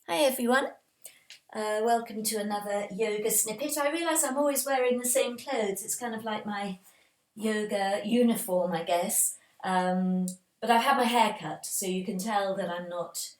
Hi everyone, welcome to another yoga snippet. I realise I'm always wearing the same clothes, it's kind of like my yoga uniform I guess, but I've had my hair cut so you can tell that I'm not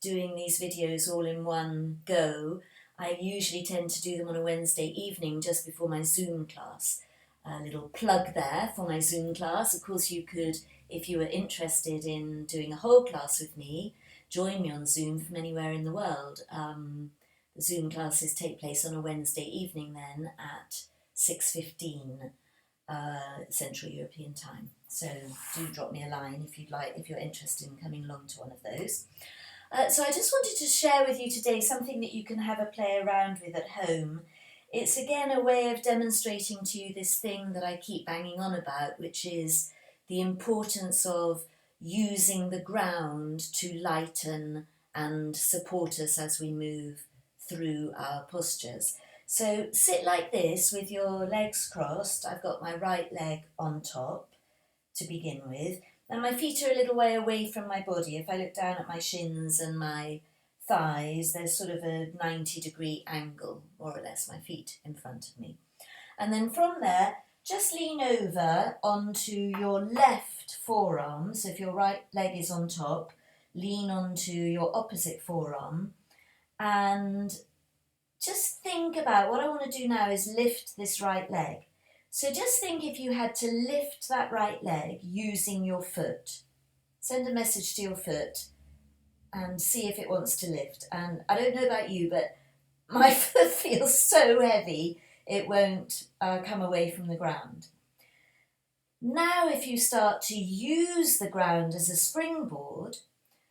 doing these videos all in one go. I usually tend to do them on a Wednesday evening just before my Zoom class. A little plug there for my Zoom class. Of course you could, if you were interested in doing a whole class with me, join me on Zoom from anywhere in the world. The Zoom classes take place on a Wednesday evening then at 6:15 Central European time. So do drop me a line if you'd like, if you're interested in coming along to one of those. So I just wanted to share with you today something that you can have a play around with at home. It's again a way of demonstrating to you this thing that I keep banging on about, which is the importance of using the ground to lighten and support us as we move through our postures. So sit like this with your legs crossed. I've got my right leg on top to begin with. And my feet are a little way away from my body. If I look down at my shins and my thighs, there's sort of a 90-degree angle, more or less, my feet in front of me. And then from there, just lean over onto your left forearm. So if your right leg is on top, lean onto your opposite forearm. And just think about, what I want to do now is lift this right leg. So just think if you had to lift that right leg using your foot. Send a message to your foot and see if it wants to lift. And I don't know about you, but my foot feels so heavy it won't come away from the ground. Now if you start to use the ground as a springboard,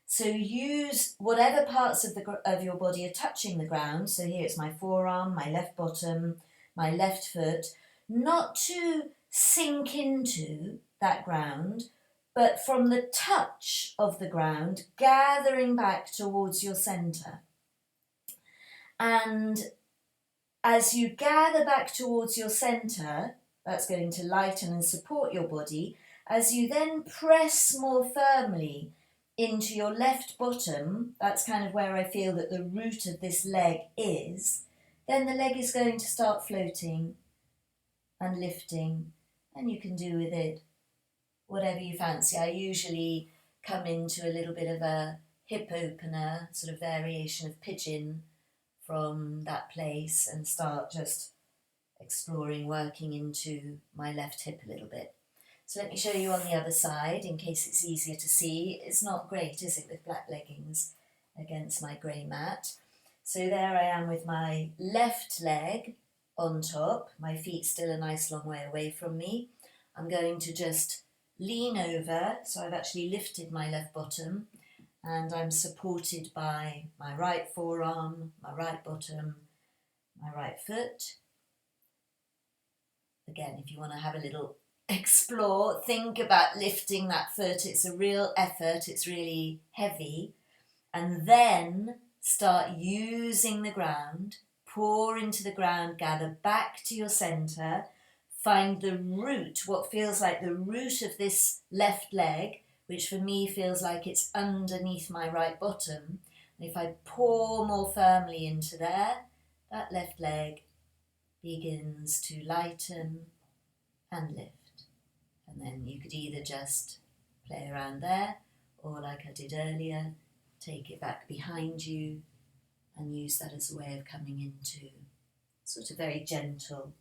so use whatever parts of your body are touching the ground. So here it's my forearm, my left bottom, my left foot, not to sink into that ground, but from the touch of the ground, gathering back towards your centre. And as you gather back towards your centre, that's going to lighten and support your body. As you then press more firmly into your left bottom, that's kind of where I feel that the root of this leg is, then the leg is going to start floating and lifting, and you can do with it whatever you fancy. I usually come into a little bit of a hip opener, sort of variation of pigeon from that place, and start just exploring, working into my left hip a little bit. So let me show you on the other side in case it's easier to see. It's not great, is it, with black leggings against my grey mat. So there I am with my left leg on top, my feet still a nice long way away from me. I'm going to just lean over, so I've actually lifted my left bottom, and I'm supported by my right forearm, my right bottom, my right foot. Again, if you want to have a little explore, think about lifting that foot. It's a real effort, it's really heavy. And then start using the ground, pour into the ground, gather back to your centre, find the root, what feels like the root of this left leg, which for me feels like it's underneath my right bottom. And if I pour more firmly into there, that left leg begins to lighten and lift. And then you could either just play around there, or like I did earlier, take it back behind you and use that as a way of coming into sort of very gentle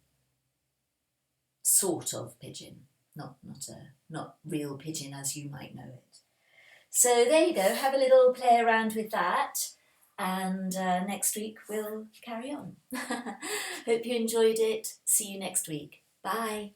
sort of pigeon, not real pigeon as you might know it. So there you go, have a little play around with that, and next week we'll carry on. Hope you enjoyed it. See you next week. Bye.